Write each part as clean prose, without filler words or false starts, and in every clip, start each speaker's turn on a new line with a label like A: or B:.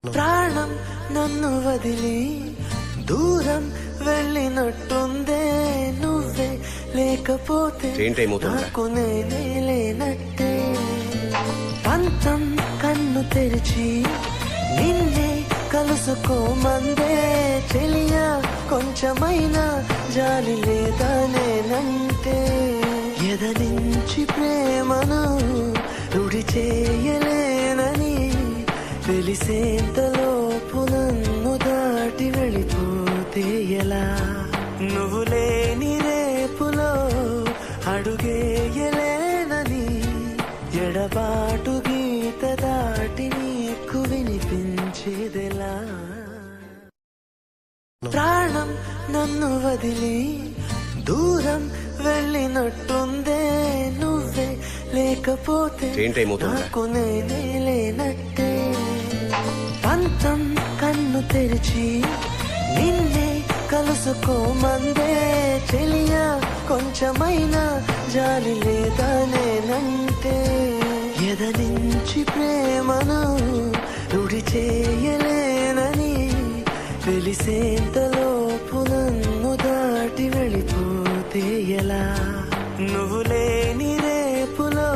A: ప్రాణం నన్ను వదిలి దూరం వెళ్ళినట్టుందే, నువ్వే లేకపోతే నాకు నేనే లేనట్టే. పంతం కన్ను తెరిచి నిన్నే కలుసుకోమందే, చెలియా కొంచెమైనా జాలి లేదా నేనంటే. ఎదనించి ప్రేమను రుడి చేయలేనని తెలిసేంతలోపు నన్ను దాటి వెళ్ళిపోతే ఎలా? నువ్వు లేని రేపులో అడుగేయలేనని ఎడబాటు గీత దాటి నీకు వినిపించేదెలా? ప్రాణం నన్ను వదిలి దూరం వెళ్ళినట్టుందే, నువ్వే లేకపోతే నాకు నేనే లేనట్టే. పంతం కన్ను తెరిచి నిన్నే కలుసుకోమందే, చెలియా కొంచెమైనా జాలి లేదా నేనంటే. ఎదనించి ప్రేమను రుడి చేయలేనని తెలిసేంతలోపు నన్ను దాటి వెళ్ళిపోతే ఎలా? నువ్వు లేని రేపులో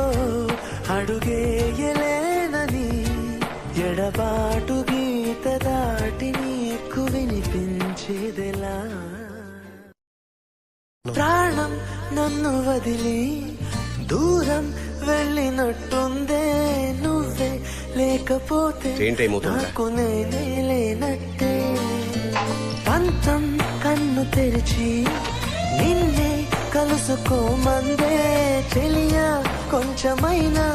A: అడుగేయలేనని ఎడబాటు గీత దాటి నీకు వినిపించేదెలా? ప్రాణం నన్ను వదిలి దూరం వెళ్ళినట్టుందే, నువ్వే లేకపోతే నాకు నేనే లేనట్టే. పంతం కన్ను తెరిచి నిన్నే కలుసుకోమందే, చెలియా కొంచెమైనా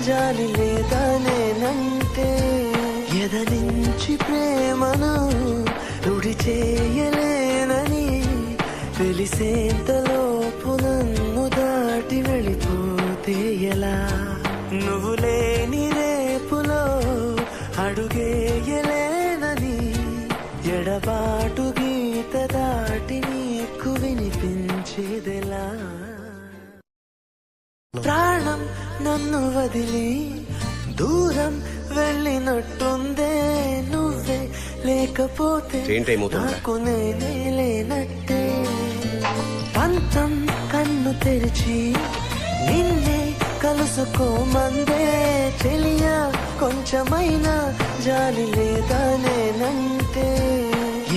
A: జాలి లేదా నేనంటే. ఎదనించి ప్రేమను రుడి చేయలేనని తెలిసేంతలోపు నన్ను దాటి వెళ్ళిపోతే ఎలా? నువ్వు లేని రేపులో అడుగేయలేనని ఎడబాటు గీత దాటి నీకు వినిపించేదెలా? ప్రాణం నన్ను వదిలి దూరం వెళ్ళినట్టుందే, నువ్వే లేకపోతే నాకు నేనే లేనట్టే. పంతం కన్ను తెరిచి నిన్నే కలుసుకోమందే, చెలియా కొంచెమైనా జాలి లేదా నేనంటే.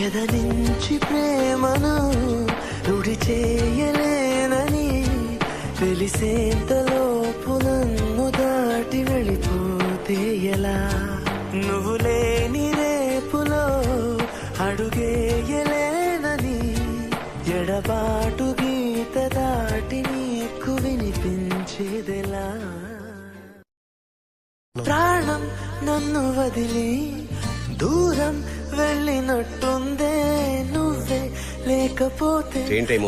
A: ఎదనించి ప్రేమను రుడి చేయలేనని తెలిసేంతలోపు నన్ను దాటి వెళ్ళిపోతే ఎలా? నువ్వు లేని రేపులో అడుగేయలేనని ఎడబాటు గీత దాటి నీకు వినిపించేదెలా? ప్రాణం నన్ను వదిలి దూరం వెళ్ళినట్టుందే, నువ్వే లేకపోతే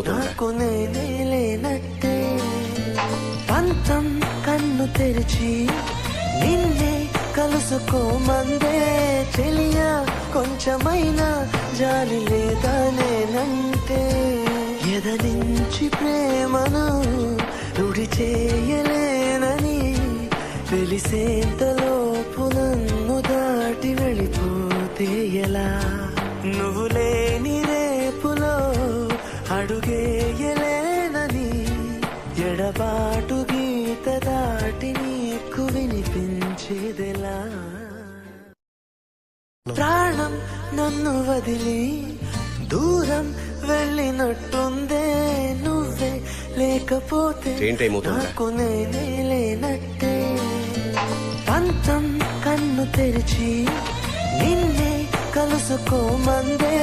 A: నాకు నేనే లేనట్టే. పంతం కన్ను తెరిచి నిన్నే కలుసుకోమందే, చెలియా కొంచెమైనా జాలి లేదా నేనంటే. ఎదనించి ప్రేమను రుడి చేయలేనని తెలిసేంతలోపు నన్ను దాటి వెళ్ళిపోతే ఎలా? నువ్వు లేని రేపులో అడుగేయలేనని ఎడబాటు గీత దాటి నీకు వినిపించేదెలా? ప్రాణం నన్ను వదిలి దూరం వెళ్ళినట్టుందే, నువ్వే లేకపోతే నాకు నేనే లేనట్టే. పంతం కన్ను తెరిచి నిన్నే కలుసుకోమందే,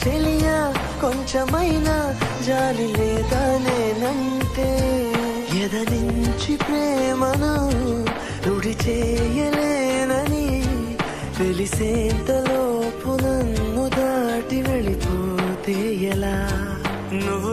A: చెలియా కొంచెమైనా జాలి లేదా నేనంటే. ఎదనించి ప్రేమను రుడి చేయలేనని తెలిసేంతలోపు నన్ను దాటి వెళ్ళిపోతే ఎలా? నువ్వు